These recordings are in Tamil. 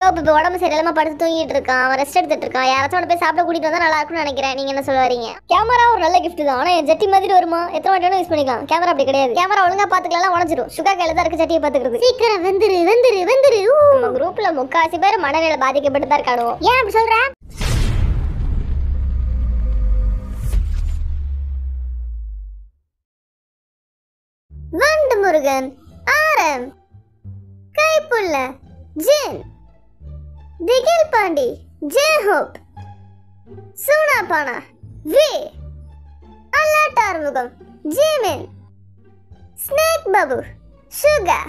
இப்போ உடம்பு சரியில்லாம படுத்து தூங்கிட்டு இருக்கான், அவன் ரெஸ்ட் எடுத்துட்டு இருக்கான். யாராச்சும் அவனை போய் சாப்பிட கூட்டிட்டு வந்தா நல்லா இருக்கும்னு நினைக்கிறேன். நீங்க என்ன சொல்ல வரீங்க? கேமரா ஒரு நல்ல கிஃப்ட் தான், ஆனா என் ஜட்டி மாதிரி வருமா? எத்தனை வாட்டி யூஸ் பண்ணிக்கலாம். கேமரா அப்படி கிடையாது. கேமரா ஒழுங்கா பாத்துக்கலாம் உடஞ்சிடும். சுகர் கையில தான் இருக்கு ஜட்டியை பாத்துக்கிறது. சீக்கிரம் வந்துரு வந்துரு வந்துரு. நம்ம குரூப்ல முக்காசி பேர் மனநிலை பாதிக்கப்பட்டு தான் இருக்கானோ. ஏன் அப்படி சொல்ற? வண்டு முருகன் ஆரம் Kaipulla Jin Thigil Pandi J Hope Soonapaana V அல்லாட்டார்முகம் Jimin snake Babu Suga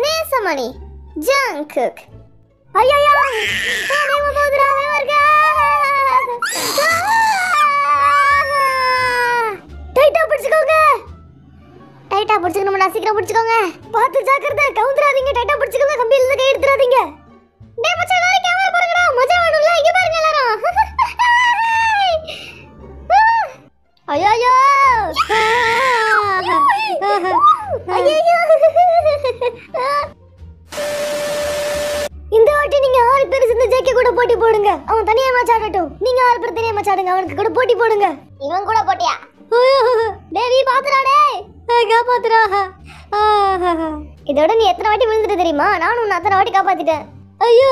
Nesamani Jungkook. ஐயோ டைட்டா பிடிச்சுக்கோங்க, டைட்டா பிடிச்சுக்கணும். சீக்கிரம் பிடிச்சுக்கோங்க, பார்த்து ஜாக்கிரதை, கவுந்துராதீங்க. டைட்டா பிடிச்சுக்கோங்க, கம்பியில இருந்து கை எடுத்துறாதீங்க. டேய் மச்சான், எல்லாரும் கேமரா பாருங்கடா, மஜா வேணும்ல. இங்க பாருங்க எல்லாரும். ஐயோ ஐயோ இந்த வாட்டி நீங்க 6 பேர் சேர்ந்து ஜேகே கூட போட்டி போடுங்க. அவன் தனியா மேட்ச் ஆடட்டும், நீங்க 6 பேர் தனியா மேட்ச் ஆடுங்க. அவனுக்கு கூட போட்டி போடுங்க. இவன் கூட போட்டியா? டேவி பாத்துடா, டேய் காப்பாத்துடா. இதோட நீ எத்தனை வாட்டி விழுந்துட்டு தெரியுமா? நானும் உன்னை அத்தனை வாட்டி காப்பாத்திட்டேன். ஐயோ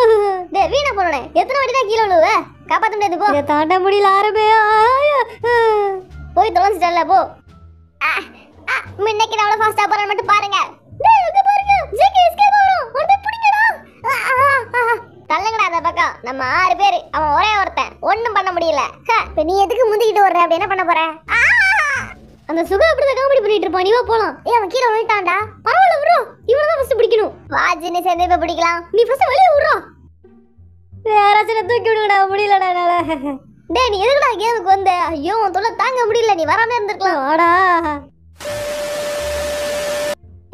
டேய் வீணா போனே, எத்தனை வாட்டி தான் கீழே விழுவ? காப்பாத்த முடியாது போ. இத தாண்ட முடியல ஆரம்பே. போய் தொலைஞ்சிட்டல போ. இன்னைக்கு நான் அவ்வளவு ஃபாஸ்டா போறேன் மட்டும் பாருங்க. டேய் அங்க பாருங்க, ஜேகே எஸ்கேப் ஆறோம். வந்து பிடிங்கடா. தள்ளங்கடா அந்த பக்கம். நம்ம 6 பேர், அவன் ஒரே ஒருத்தன், ஒண்ணும் பண்ண முடியல. இப்ப நீ எதுக்கு முந்திக்கிட்டு வர்ற? அப்படி என்ன பண்ண போற? அந்த சுகா அப்படிதான் காமெடி பண்ணிட்டு இருப்பான். நீ வா போலாம். அவன் கீழே விழுட்டான்டா. பரவாயில்ல விட்றோ, இவனை தான் ஃபர்ஸ்ட் பிடிக்கணும். வா ஜின்னு சேர்ந்து இப்ப பிடிக்கலாம். நீ ஃபர்ஸ்ட் வெளியே விட்றோ. யாராச்சும் தூக்கி விடுங்கடா, முடியலடா என்னால. டேய் நீ எதுக்குடா கேமுக்கு வந்த? ஐயோ உன் தொல்லை தாங்க முடியல, நீ வராம இருந்திருக்கலாம். வாடா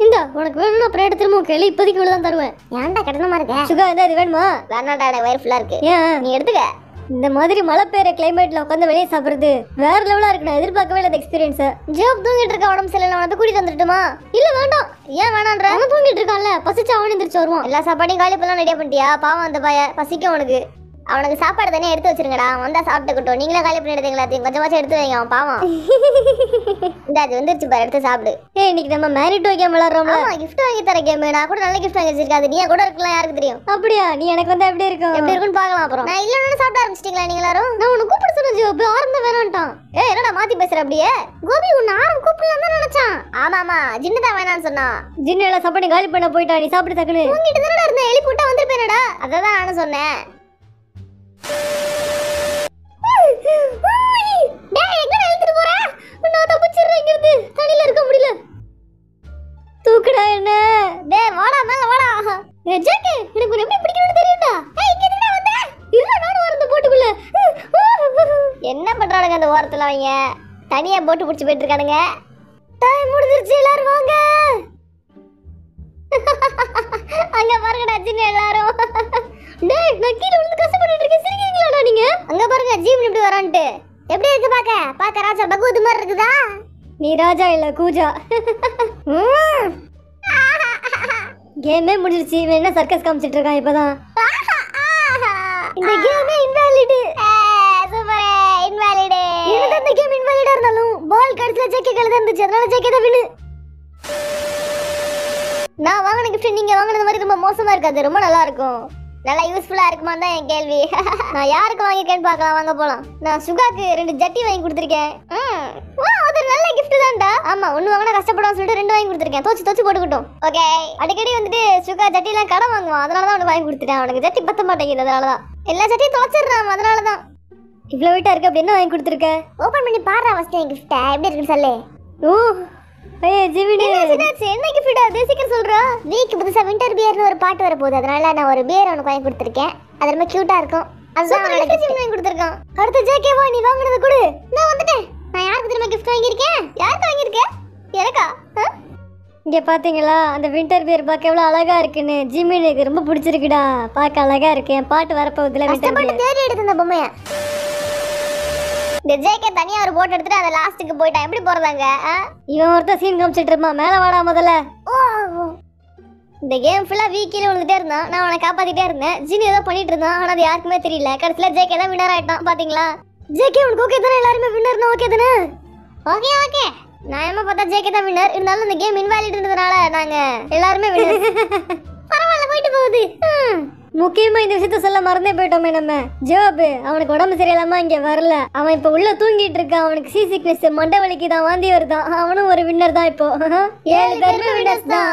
இந்த உனக்கு வேணும்னா அப்புறம் எடுத்து திரும்ப கேளு. இப்போதைக்கு இவ்வளவுதான் தருவேன். ஏன்டா கட்டணமா இருக்க? சுகா இந்த இது வேணுமா? வேணாடா, எனக்கு வயிறு ஃபுல்லா இருக்கு. ஏன் நீ எடுத்துக்க. இந்த மாதிரி மழை பெய்யற கிளைமேட்ல உட்காந்து வெளியே சாப்பிடுறது வேற லெவலா இருக்கு. நான் எதிர்பார்க்கவே இல்லை எக்ஸ்பீரியன்ஸ். ஜோப் தூங்கிட்டு இருக்க, உடம்பு சரியில்லை, அவனை கூட்டிட்டு வந்துட்டுமா? இல்ல வேண்டாம். ஏன் வேணான்ற? அவன் தூங்கிட்டு இருக்கான்ல, பசிச்சு அவன் எந்திரிச்சு வருவான். எல்லா சாப்பாடையும் காலி பண்ணலாம் ரெடியா பண்ணிட்டியா? பாவம் அந்த பைய பசிக்கும் அவனுக்கு. அவனுக்கு சாப்பாடு தானே எடுத்து வச்சிருங்கடா, வந்தா சாப்பிட்டுக்கிட்டோம். நீங்களே காலி பண்ணி எடுத்தீங்களா? கொஞ்சமாச்சும் எடுத்து வைங்க, அவன் பாவம். இந்த அது வந்துருச்சு பாரு, எடுத்து சாப்பிடு. இன்னைக்கு நம்ம மேரிட்டோ கேம் விளையாடுறோம்ல, கிஃப்ட் வாங்கி தர கேம். நான் கூட நல்ல கிஃப்ட் வாங்கி வச்சிருக்கேன். அது நீ கூட இருக்கலாம், யாருக்கு தெரியும்? அப்படியா? நீ எனக்கு வந்து எப்படி இருக்கும், எப்படி இருக்குன்னு பார்க்கலாம். அப்புறம் நான் இல்லன்னு சாப்பிட ஆரம்பிச்சிட்டீங்களா நீங்க எல்லாரும்? நான் உன்னை கூப்பிட சொன்னேன் ஜோப், ஆரம்ப வேணான்ட்டான். என்னடா மாத்தி பேசுற? அப்படியே கோபி உன்னை ஆரம் கூப்பிடலாம் தான் நினைச்சான். ஆமாமா, ஜின்னு தான் வேணான்னு சொன்னா. ஜின்னு எல்லாம் சாப்பாடு காலி பண்ண போயிட்டா. நீ சாப்பிட்டு தக்கனு உங்ககிட்ட தானடா இருந்தேன், எழுப்பி விட்டா வந்திருப்பேனடா. அதான் நானும் சொன்னேன். தூக்குடா என்ன? டேய் வாடா மேல வாடா. ஜேகே எனக்கு உன்னை எப்படி பிடிக்கணும்னு தெரியும்டா. ஏய் இங்க என்னடா வந்த? இல்ல நானும் வரந்த போட்டுக்குள்ள. என்ன பண்றானுங்க அந்த ஓரத்துல? அவங்க தனியா போட்டு புடிச்சு போயிட்டு இருக்கானுங்க. டைம் முடிஞ்சிருச்சு, எல்லாரும் வாங்க. அங்க பாருங்கடா ஜின்னு எல்லாரும். டேய் நான் கீழ விழுந்து கஷ்டப்பட்டுட்டு இருக்கேன், சிரிக்கிறீங்களாடா நீங்க? அங்க பாருங்க ஜீவன் இப்படி வரான்ட்டு. எப்படி இருக்கு பாக்க ராஜா பகவத் மாதிரி இருக்குதா? நீ ராஜா இல்ல கூஜா. கேமே முடிஞ்சிருச்சு. இவன் என்ன சர்க்கஸ் காமிச்சிட்டு இருக்கான் இப்பதான். இந்த கேமே இன்வாலிட். Super invalid. என்னது இந்த கேம் இன்வாலிடா இருந்தாலும் பால் கடைசில ஜேகே கையில தான் இருந்துச்சு, அதனால ஜேகே தான் வின்னு. நான் வாங்கின கிஃப்ட் நீங்க வாங்கினது மாதிரி ரொம்ப மோசமா இருக்காது, ரொம்ப நல்லா இருக்கும். நல்லா யூஸ்ஃபுல்லா இருக்குமா தான் என் கேள்வி. நான் யாருக்கு வாங்கிருக்கேன்னு பார்க்கலாம், வாங்க போலாம். நான் சுகாக்கு 2 ஜட்டி வாங்கி கொடுத்துருக்கேன். அது நல்ல கிஃப்ட் தான்டா. ஆமா, ஒண்ணு வாங்கினா கஷ்டப்படும் சொல்லிட்டு 2 வாங்கி கொடுத்துருக்கேன். தோச்சு போட்டுக்கிட்டோம். ஓகே, அடிக்கடி வந்துட்டு சுகா ஜட்டி எல்லாம் கடன் வாங்குவான், அதனாலதான் அவனுக்கு வாங்கி கொடுத்துட்டேன். அவனுக்கு ஜட்டி பத்த மாட்டேங்குது, அதனாலதான் எல்லா ஜட்டியும் தொலைச்சிடுறான், அதனாலதான். இவ்வளவு வீட்டா இருக்கு அப்படின்னு வாங்கி கொடுத்துருக்க. ஓபன் பண்ணி பாரு ஃபர்ஸ்ட் என் கிஃப்ட் எப்படி இருக்குன்னு சொல்லு. ஓ ஏய் ஜிவினி, என்ன கிஃப்ட் அது சீக்கிரம் சொல்றா. வீக் புதுசா விண்டர் பியர்னு ஒரு பாட்டு வர போகுது, அதனால நான் ஒரு பியர் உனக்கு வாங்கி கொடுத்துருக்கேன். அது ரொம்ப கியூட்டா இருக்கும், அதுதான் அவனோட கிஃப்ட் வாங்கி கொடுத்துருக்கான். அடுத்து ஜேகே வா, நீ வாங்குனது கொடு. நான் வந்துட்டேன். நான் யாருக்கு திரும்ப கிஃப்ட் வாங்கியிருக்கேன்? யாருக்கு வாங்கியிருக்கேன்? எனக்கா? இங்க பாத்தீங்களா அந்த விண்டர் பியர் பார்க்க எவ்வளவு அழகா இருக்குன்னு. ஜிமினுக்கு ரொம்ப பிடிச்சிருக்குடா, பார்க்க அழகா இருக்கு. என் பாட்டு வரப்போகுதுல, விண்டர் பியர் தேடி எடுத்து இந்த பொம்மைய. இந்த ஜேகே தனியா ஒரு போட் எடுத்துட்டு அந்த லாஸ்ட்டுக்கு போயிட்டான். எப்படி போறதாங்க? இவன் ஒருத்த சீன் காமிச்சிட்டு இருப்பான். மேல வாடா முதல்ல. இந்த கேம் ஃபுல்லா வீக்கில விழுந்துட்டே இருந்தான். நான் அவனை காப்பாத்திட்டே இருந்தேன். ஜினி ஏதோ பண்ணிட்டு இருந்தான். ஆனா அது யாருக்குமே தெரியல. கடைசியில ஜேகே தான் வின்னர் ஆயிட்டான். பாத்தீங்களா? ஜேகே உனக்கு ஓகே தானே? எல்லாருமே வின்னர்னா ஓகே தானே? Okay okay. நான் ஏமா பார்த்தா ஜேகே தான் வின்னர். இருந்தாலும் இந்த கேம் இன்வாலிட்ன்றதுனால நாங்க எல்லாருமே வின்னர். பரவாயில்ல, போயிட்டு போகுது. முக்கியமா இந்த விஷயத்த சொல்ல மறந்தே போயிட்டோமே நம்ம. ஜோப் அவனுக்கு உடம்பு சரியில்லாம இங்க வரல. அவன் இப்ப உள்ள தூங்கிட்டு இருக்கான். அவனுக்கு சி சிக்னஸ், மண்டை வலிக்கு தான், வாந்தி வருதான். அவனும் ஒரு வின்னர் தான் இப்போ. 7 பேருமே வின்னர்ஸ் தான்.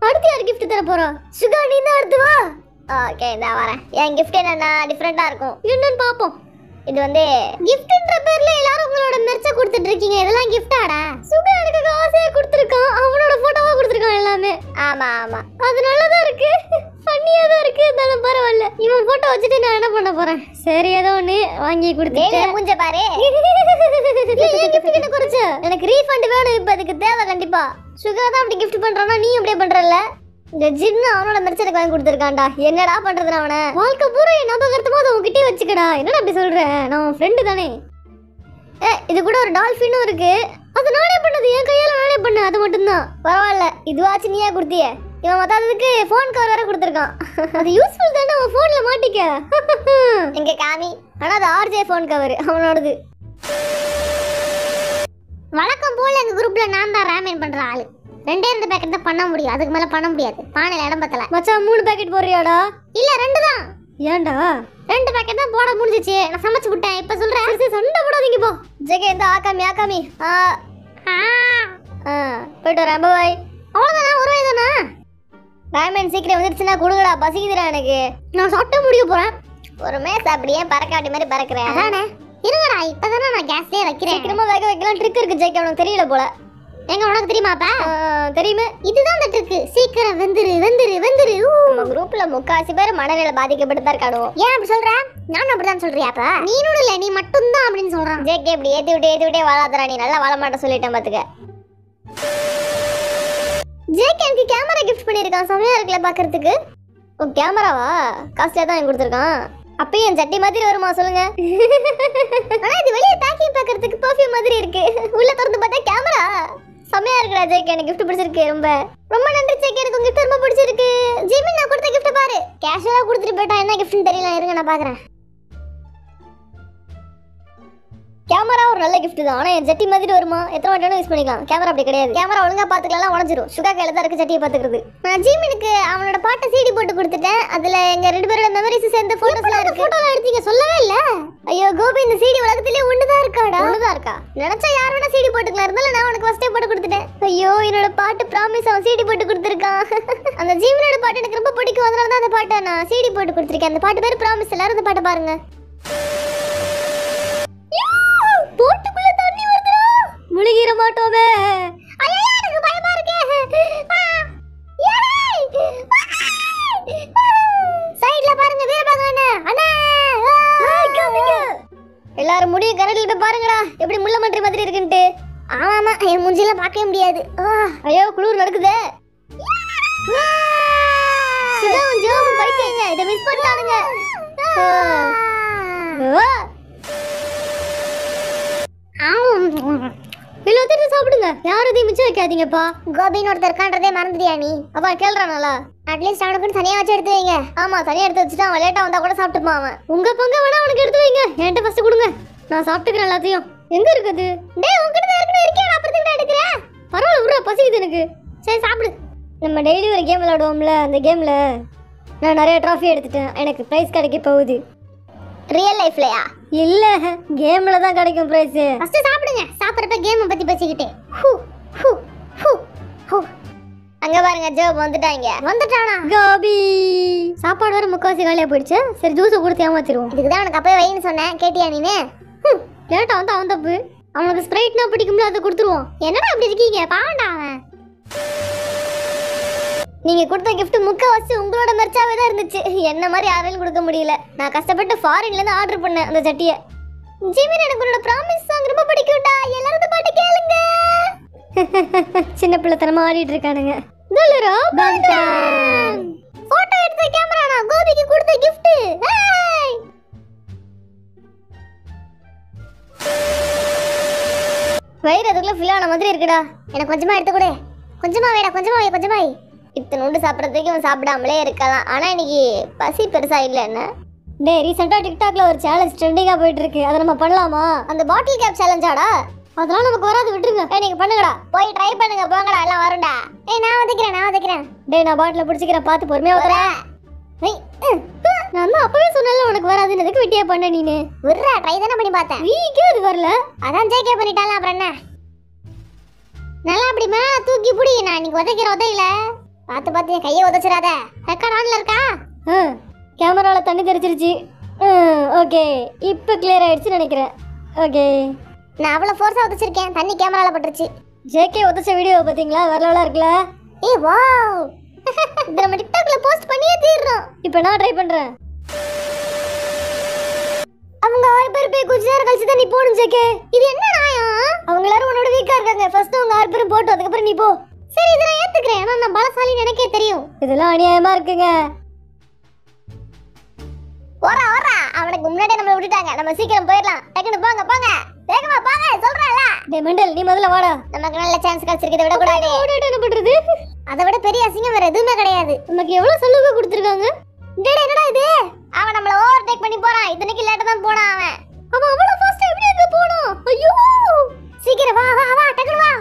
அடுத்து யார் gift தர போறா? சுகா நீ தான் அடுத்து வா. ஓகே நான் வரேன். என் gift என்னன்னா டிஃபரெண்டா இருக்கும். என்னன்னு பாப்போம். இது வந்து giftன்ற பேர்ல எல்லாரும் உங்களோட மெர்ச்ச கொடுத்துட்டு இருக்கீங்க. இதெல்லாம் gift-ஆடா? சுகா எனக்கு காசே கொடுத்திருக்கான். அவனோட போட்டோவா கொடுத்திருக்கான் எல்லாமே. ஆமா ஆமா. அது நல்லதா இருக்கு. ஃபன்னியா தான் இருக்கு. அதனால பரவாயில்ல. இவன் போட்டோ வச்சிட்டு நான் என்ன பண்ண போறேன்? சரி ஏதோ ஒண்ணு வாங்கி கொடுத்துட்டேன். மூஞ்ச பாரு. ஏன் gift கிட்ட குறச்ச? எனக்கு ரீஃபண்ட் வேணும். இப்ப அதுக்கு தேவை கண்டிப்பா. சுகா தான் அப்படி gift பண்றானா நீ அப்படியே பண்றல்ல? இந்த ஜின்னு அவனோட மெர்ச்சனுக்கு வாங்கி கொடுத்துருக்கான்டா. என்னடா பண்றது அவனை? வாழ்க்கை பூரா என் ஞாபகத்தை உங்ககிட்டே வச்சுக்கடா. என்னடா அப்படி சொல்ற? நான் உன் ஃப்ரெண்டு தானே. இது கூட ஒரு டால்ஃபினும் இருக்கு. அது நானே பண்ணது. என் கையால நானே பண்ண. அது மட்டும்தான். பரவாயில்ல. இதுவாச்சு நீயா கொடுத்திய. இவன் மத்தாததுக்கு ஃபோன் கவர் வேற கொடுத்துருக்கான். அது யூஸ்ஃபுல் தானே. உன் ஃபோன்ல மாட்டிக்க. எங்க காமி. ஆனா அது ஆர்ஜே ஃபோன் கவர் அவனோடது. வழக்கம் போல எங்க குரூப்ல நான் தான் ராமன் பண்ற ஆளு. 2 பேக்கெட் தான் பண்ண முடியும். அதுக்கு மேல பண்ண முடியாது. பானையில இடம் பத்தல. மச்சான் 3 பேக்கெட் போறியாடா? இல்ல 2 தான். ஏன்டா? 2 பேக்கெட் தான் போட முடிஞ்சிச்சு. நான் சமைச்சு விட்டேன். இப்ப சொல்றேன். சரி சண்டை போடாதீங்க போ. ஜெகே இந்த ஆகாமி ஆகாமி. போயிட்டு வரேன். பாய். அவ்வளவுதானா? ஒரு வயதானா? ராமன் சீக்கிரம் வந்துருச்சுன்னா கொடுங்கடா. பசிக்குதுடா எனக்கு. நான் சாப்பிட்டு முடிய போறேன். ஒரு மேஸ் அப்படியே பறக்காட்டி மாதிரி பறக்குறேன். அதானே. இருங்கடா இப்பதானே நான் கேஸ்லயே வைக்கிறேன். சீக்கிரமா வேக வைக்கலாம். ட்ரிக் இருக்கு ஜெகே. உனக்கு தெரியல போல. எங்க உனக்கு தெரியுமாப்பா? தெரியுமே. இதுதான் அந்த ட்ரிக். சீக்கிரம் வெந்துரு வெந்துரு வெந்துரு. நம்ம குரூப்ல முக்காசி பேர் மனநிலை பாதிக்கப்பட்டு தான் இருக்கானோ. ஏன் அப்படி சொல்ற? நானும் அப்படிதான் சொல்றியாப்பா? நீனும் இல்ல நீ மட்டும் தான் அப்படின்னு சொல்றான். ஜேகே இப்படி ஏத்தி விட்டே வாழாதடா. நீ நல்லா வாழ மாட்ட சொல்லிட்டேன் பாத்துக்க. ஜேகே எனக்கு கேமரா கிஃப்ட் பண்ணிருக்கான். செமையா இருக்குல பாக்குறதுக்கு. ஓ கேமராவா? காஸ்ட்லியா தான் கொடுத்துருக்கான். அப்பயும் என் சட்டி மாதிரி வருமா சொல்லுங்க? ஆனா இது வெளியே பேக்கிங் பாக்குறதுக்கு பெர்ஃப்யூம் மாதிரி இருக்கு. உள்ள திறந்து பார்த்தா கேமரா. செமையா இருக்குடா ஜேகே. எனக்கு gift பிடிச்சிருக்கு. ரொம்ப ரொம்ப நன்றி ஜேகே. எனக்கு உங்க gift ரொம்ப பிடிச்சிருக்கு. ஜிமின் நான் கொடுத்த gift பாரு. கேஷுவலா கொடுத்துட்டு போய்ட்டா. என்ன giftன்னு தெரியல. இருங்க நான் பாக்குறேன். கேமரா ஒரு நல்ல gift தான். ஆனா என் ஜட்டி மாதிரி வருமா? எத்தனை வாட்டி யூஸ் பண்ணிக்கலாம். கேமரா அப்படி கிடையாது. கேமரா ஒழுங்கா பாத்துக்கலாம் உடைஞ்சிரும். சுகா கையில தான் இருக்கு ஜட்டியை பாத்துக்கிறது. நான் ஜிமினுக்கு அவனோட பாட்டை சிடி போட்டு கொடுத்துட்டேன். அதுல எங்க 2 பேரோட மெமரிஸ் சேர்ந்த போட்டோஸ்லாம் இருக்கு. போட்டோலாம் எடுத்தீங்க சொல்லவே இல்ல. ஐயோ கோபி இந்த சிடி உலகத்திலே ஒண்ணுதான் இருக்காடா. ஒண்ணுதான் இருக்கா? நினைச்சா யார் வேணா சிடி போட்டுக்கலாம். இருந்தாலும் நான் உனக்கு ஃபர்ஸ்டே போட்டு கொடுத்துட்டேன். ஐயோ என்னோட பாட்டு ப்ராமிஸ் அவன் சிடி போட்டு கொடுத்துருக்கான். அந்த ஜிமினோட பாட்டு எனக்கு ரொம்ப பிடிக்கும். அதனால தான் அந்த பாட்டை நான் சிடி போட்டு கொடுத்துருக்கேன். அந்த பாட்டு பேர் ப்ராமிஸ். எல்லாரும் அந்த பாட்டை பாருங்க. போட்டுக்குள்ள தண்ணி வருதுடா. முழுகிர மாட்டோமே. ஐயோ எனக்கு பயமா இருக்கு. சைடுல பாருங்க வீரபகவானே. அண்ணா காமிங்க. எல்லாரும் முடிய கரடில போய் பாருங்கடா. எப்படி முள்ள மன்றி மாதிரி இருக்குன்ட்டு. ஆமா என் மூஞ்சில பார்க்கவே முடியாது. ஐயோ குளிர் நடக்குதே. சுதம் ஜோம் பைக்கங்க. இத மிஸ் பண்ணிட்டானுங்க. எல்லாத்தையும் சாப்பிடுங்க. யாரும் எதையும் மிச்சம் வைக்காதீங்கப்பா. கோபின்னு ஒருத்தர் இருக்கான்றதே மறந்துடியா நீ? அப்பா கேள்றானல. அட்லீஸ்ட் அவனுக்கு தனியா வச்சு எடுத்து வைங்க. ஆமா தனியா எடுத்து வச்சுட்டு அவன் லேட்டா வந்தா கூட சாப்பிட்டுப்பான் அவன். உங்க பங்க வேணா அவனுக்கு எடுத்து வைங்க. என்கிட்ட ஃபர்ஸ்ட் கொடுங்க. நான் சாப்பிட்டுக்கிறேன் எல்லாத்தையும். எங்க இருக்குது? டேய் உன்கிட்ட தான் இருக்குன்னு இருக்கே. நான் அப்புறம் தான் எடுக்கிறேன். பரவாயில்ல விடுறா. பசிக்குது எனக்கு. சரி சாப்பிடு. நம்ம டெய்லி ஒரு கேம் விளையாடுவோம்ல. அந்த கேம்ல நான் நிறைய ட்ராஃபி எடுத்துட்டேன். எனக்கு பிரைஸ் கிடைக்க போகுது. ரியல் லைஃப்லயா? இல்ல கேம்ல தான் கிடைக்கும் பிரைஸ். ஃபர்ஸ்ட் சாப்பிடுங்க. சாப்பிடுறப்ப கேம் பத்தி பேசிக்கிட்டே. அங்க பாருங்க ஜோப் வந்துட்டாங்க. வந்துட்டானா கோபி? சாப்பாடு வர முக்காசி காலியா போயிடுச்சு. சரி ஜூஸ் கொடுத்து ஏமாத்திடுவோம். இதுக்கு தான் உனக்கு அப்பவே வைன்னு சொன்னேன். கேட்டியா நீனே? லேட்டா வந்து அவன் தப்பு. அவனுக்கு ஸ்ப்ரைட்னா பிடிக்கும்ல அதை கொடுத்துருவோம். என்னடா அப்படி இருக்கீங்க? பாவண்டா அவன். நீங்க கொடுத்த gift முக்காவாசி உங்களோட மெர்ச்சாவே தான் இருந்துச்சு. என்ன மாதிரி யாராலும் கொடுக்க முடியல. நான் கஷ்டப்பட்டு ஃபாரின்ல இருந்து ஆர்டர் பண்ணேன் அந்த சட்டியை. ஜிமின் எனக்கு உன்னோட ப்ராமிஸ் சாங் ரொம்ப பிடிக்கும்டா. எல்லாரும் பாட்டு கேளுங்க. சின்ன பிள்ளைத்தனமா ஆடிட்டு இருக்கானுங்க. நல்லரா பண்டான் போட்டோ எடுத்த கேமரா நான் கோபிக்கு கொடுத்த gift. ஹேய் வயிறு அதுக்குள்ள ஃபில் ஆன மாதிரி இருக்குடா. எனக்கு கொஞ்சமா எடுத்து கொடு. கொஞ்சமா வைடா, கொஞ்சமா வை, கொஞ்சமா வை. இத்தனோண்டு சாப்பிட்றதுக்கு இவன் சாப்பிடாமலே இருக்கலாம். ஆனா இன்னைக்கு பசி பெருசா இல்ல. என்ன டேய், ரீசெண்டா டிக்டாக்ல ஒரு சேலஞ்ச் ட்ரெண்டிங்கா போயிட்டு இருக்கு. அதை நம்ம பண்ணலாமா? அந்த பாட்டில் கேப் சேலஞ்சாடா? அதெல்லாம் நமக்கு வராது, விட்டுருங்க. நீங்க பண்ணுங்கடா, போய் ட்ரை பண்ணுங்க, போங்கடா, எல்லாம் வரும்டா. நான் வந்துக்கிறேன். டேய், நான் பாட்டில பிடிச்சிக்கிறேன், பார்த்து பொறுமையா ஊத்துறேன். நான் தான் அப்பவே சொன்னல உனக்கு வராதுன்னு, எதுக்கு விட்டியா பண்ண நீனு? விட்றா, ட்ரை தானே பண்ணி பார்த்தேன். வீக்கே அது வரல, அதான் ஜேகே பண்ணிட்டால. அப்புறம் என்ன? நல்லா அப்படி மேல தூக்கி புடி. நான் இன்னைக்கு உதைக்கிற உதையில பார்த்து என் கையை உதைச்சிடாத. ரெக்கார்ட் ஆன்ல இருக்கா? கேமரால தண்ணி தெரிச்சிருச்சு. ஓகே, இப்போ கிளியர் ஆயிடுச்சு நினைக்கிறேன். ஓகே, நான் அவ்வளோ ஃபோர்ஸாக உதச்சிருக்கேன், தண்ணி கேமரால பட்டுருச்சு. ஜேகே உதச்ச வீடியோ பார்த்தீங்களா? வரலவெல்லாம் இருக்குல்ல? ஏய் வாவ், இதை நம்ம டிக்டாக்ல போஸ்ட் பண்ணியே தீர்றோம். இப்போ நான் ட்ரை பண்ணுறேன். அவங்க 6 பேர் போய் கொஞ்ச நேரம் கழிச்சு தான் நீ போகணும் ஜேகே. இது என்ன நியாயம்? அவங்க எல்லாரும் உன்னோட வீக்கா இருக்காங்க. ஃபர்ஸ்ட் அவங்க 6 பேரும் போட்டு அதுக்கப்புறம் நீ போ. சரி, இதை நான் ஏத்துக்கிறேன். ஆனா நான் பலசாலின்னு எனக்கே தெரியும். இதெல்லாம் அநியாயமா இருக்குங்க. ஓரா அவனுக்கு முன்னாடியே நம்மள விட்டுட்டாங்க. நம்ம சீக்கிரம் போயிடலாம். டக்குனு போங்க, வேகமா போங்க சொல்றேன்ல. டேய் மெண்டல், நீ முதல்ல வாடா. நமக்கு நல்ல சான்ஸ் கிடைச்சிருக்கு, இதை விட கூடாது. ஓடிட்டு என்ன பண்றது? அதை விட பெரிய அசிங்கம் வேற எதுவுமே கிடையாது. நமக்கு எவ்வளவு சலுகை கொடுத்துருக்காங்க. டேய், என்னடா இது? அவன் நம்மள ஓவர்டேக் பண்ணி போறான். இத்தனைக்கு லேட்டா தான் போறான் அவன். அவ்வளவு ஃபாஸ்டா எப்படி அங்க போறான்? ஐயோ, சீக்கிரம் வா, டக்குனு வா.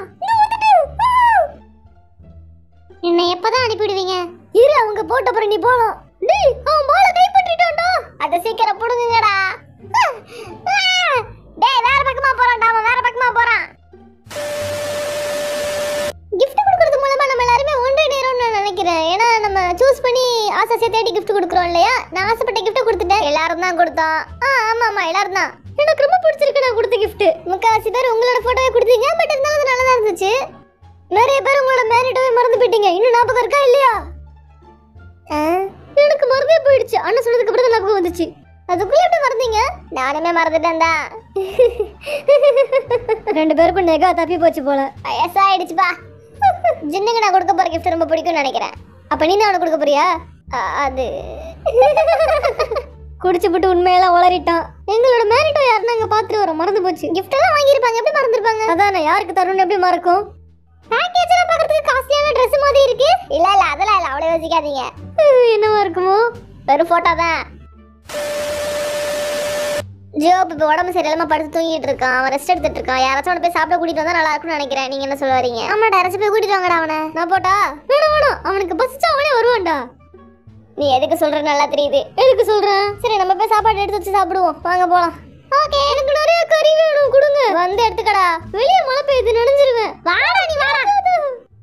என்ன எப்பதான் அனுப்பிடுவீங்க? இரு, அவங்க போட்ட அப்புறம் நீ போலாம். டேய், அவன் பால கைப்பற்றிட்டான்டா. அத சீக்கிரம் புடுங்குங்கடா. டேய், வேற பக்கமா போறான்டா. அவன் வேற பக்கமா போறான். gift கொடுக்கிறது மூலமா நம்ம எல்லாரும் ஒன்றிணைறோம்னு நான் நினைக்கிறேன். ஏன்னா நம்ம சூஸ் பண்ணி ஆசையா தேடி gift கொடுக்குறோம் இல்லையா? நான் ஆசைப்பட்ட gift கொடுத்துட்டேன். எல்லாரும் தான் கொடுத்தோம். ஆமா எல்லாரும் தான். எனக்கு ரொம்ப பிடிச்சிருக்கு நான் கொடுத்த gift. முக்காசி பேர் உங்களோட போட்டோவை கொடுத்தீங்க. பட் இருந்தாலும் அது நல்லா தான் இருந்துச்சு. நிறைய பேர் உங்களோட மேரிட்டோவை மறந்து போயிட்டீங்க. இன்னும் ஞாபகம் இருக்கா இல்லையா? எனக்கு மறந்தே போயிடுச்சு. அண்ணன் சொன்னதுக்கு அப்புறம் தான் ஞாபகம் வந்துச்சு. அதுக்குள்ள எப்படி மறந்தீங்க? நானுமே மறந்துட்டேன் தான். 2 பேருக்கும் நெகா தப்பி போச்சு போல. வயசாயிடுச்சுப்பா. ஜின்னுக்கு நான் கொடுக்க போற கிஃப்ட் ரொம்ப பிடிக்கும்னு நினைக்கிறேன். அப்ப நீ தான் அவனுக்கு கொடுக்க போறியா? அது குடிச்சு போட்டு உண்மையெல்லாம் உளறிட்டான். எங்களோட மேரிட்டோ யாருன்னு அங்க பாத்துட்டு வரோம், மறந்து போச்சு. கிஃப்ட் எல்லாம் வாங்கியிருப்பாங்க, எப்படி மறந்துருப்பாங்க? அதான் யாருக்கு தரணும்னு எப்படி மறக்கும்? பேக்கேஜ் எல்லாம் பார்க்கிறதுக்கு காஸ்ட்லியான Dress மாதிரி இருக்கு. இல்ல அதெல்லாம் இல்ல, அவ்வளவு யோசிக்காதீங்க. என்னவா இருக்குமோ? வெறும் போட்டோ தான். ஜியோ இப்போ உடம்பு சரியில்லாம படுத்து தூங்கிட்டு இருக்கான். அவன் ரெஸ்ட் எடுத்துட்டு இருக்கான். யாராச்சும் அவனை போய் சாப்பிட கூட்டிட்டு வந்தா நல்லா இருக்கும்னு நினைக்கிறேன். நீங்க என்ன சொல்ல வரீங்க? ஆமாடா, யாராச்சும் போய் கூட்டிட்டு வாங்கடா அவனை. நான் போட்டா? வேணும், அவனுக்கு பசிச்சா அவனே வருவான்டா. நீ எதுக்கு சொல்ற நல்லா தெரியுது. எதுக்கு சொல்றேன்? சரி, நம்ம போய் சாப்பாடு எடுத்து வச்சு சாப்பிடுவோம். வாங்க போலாம். ஓகே, எனக்கு நிறைய கறி வேணும், கொடுங்க. வந்து எடுத்துக்கடா. வெளிய மழை பெய்யுது, நனைஞ்சிருவேன். வாடா நீ வாடா.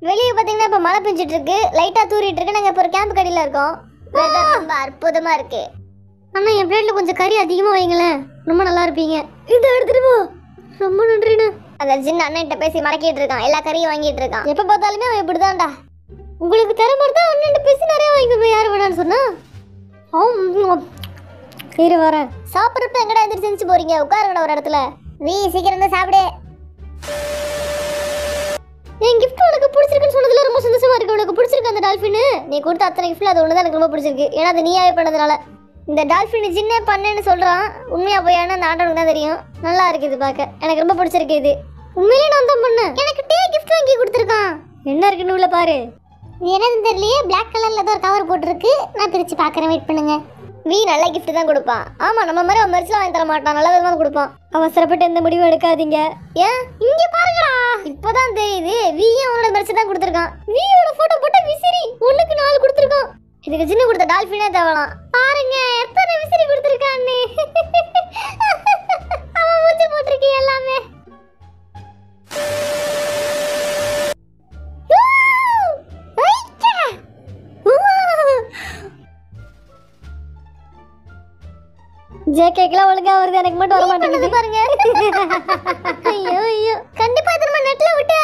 வெளிய பாத்தீங்கன்னா இப்ப மழை பெஞ்சிட்டு இருக்கு, லைட்டா தூறிட்டு இருக்கு. நாங்க இப்ப ஒரு கேம்ப் கடியில இருக்கோம். வெதர் ரொம்ப அற்புதமா இருக்கு. அண்ணா, என் பிளேட்ல கொஞ்சம் கறி அதிகமா வைங்களேன், ரொம்ப நல்லா இருப்பீங்க. இத எடுத்துட்டு போ. ரொம்ப நன்றிண்ணா. அந்த ஜின் அண்ணன்கிட்ட பேசி மடக்கிட்டு இருக்கான். எல்லா கறியும் வாங்கிட்டு இருக்கான். எப்ப பார்த்தாலுமே அவன் இப்படிதான்டா. உங்களுக்கு தர மாதிரி தான் அண்ணன்கிட்ட பேசி நிறைய வாங்கிக்கோங்க. யாரு வேணான்னு சொன்னா? சரி வரேன். சாப்பிட்றப்ப எங்கடா எந்திரிச்சு செஞ்சு போறீங்க? உட்காருங்கடா ஒரு இடத்துல. நீ சீக்கிரம் தான் சாப்பிடு. என் கிஃப்ட் உனக்கு பிடிச்சிருக்குன்னு சொன்னதுல ரொம்ப சந்தோஷமா இருக்கு. உனக்கு பிடிச்சிருக்கு அந்த டால்ஃபின்? நீ கொடுத்த அத்தனை கிஃப்ட்ல அது ஒண்ணுதான் எனக்கு ரொம்ப பிடிச்சிருக்கு. ஏன்னா அது நீயாவே பண்ணதுனால. இந்த டால்ஃபின் ஜின்னே பண்ணேன்னு சொல்றான். உண்மையா போயான்னு அந்த ஆண்டவனுக்கு தான் தெரியும். நல்லா இருக்கு இது பார்க்க. எனக்கு ரொம்ப பிடிச்சிருக்கு இது. உண்மையிலேயே நான் தான் பண்ணேன். எனக்கு டே கிஃப்ட் வாங்கி கொடுத்துருக்கான். என்ன இருக்குன்னு உள்ள பாரு. என்னன்னு தெரியலையே. பிளாக் கலர்ல ஏதோ ஒரு கவர் போட்டுருக்கு. நான் பிரிச்சு பாக்குறேன், வெயிட் பண்ணுங்க. வீ நல்ல கிஃப்ட் தான் கொடுப்பான். ஆமா, நம்ம மாதிரி அவன் மரிச்சலாம் வாங்கி தர மாட்டான். நல்ல விதமா கொடுப்பான். அவசரப்பட்டு எந்த முடிவும் எடுக்காதீங்க. ஏன் இங்க பாருங்கடா, இப்பதான் தெரியுது. வீயும் அவனோட மரிச்சு தான் கொடுத்துருக்கான். வீயோட போட்டோ போட்டு விசிறி 1க்கு 4 கொடுத்துருக்கான். இதுக்கு சின்ன கொடுத்த டால்ஃபினே தேவலாம். பாருங்க எத்தனை விசிறி கொடுத்துருக்கான்னு. அவன் மூச்சு போட்டிருக்கு எல்லாமே. ஜேகேக்குலாம் ஒழுங்கா வருது, எனக்கு மட்டும் வர மாட்டேங்குது பாருங்க. ஐயோ கண்டிப்பா இத நம்ம நெட்ல விட்டு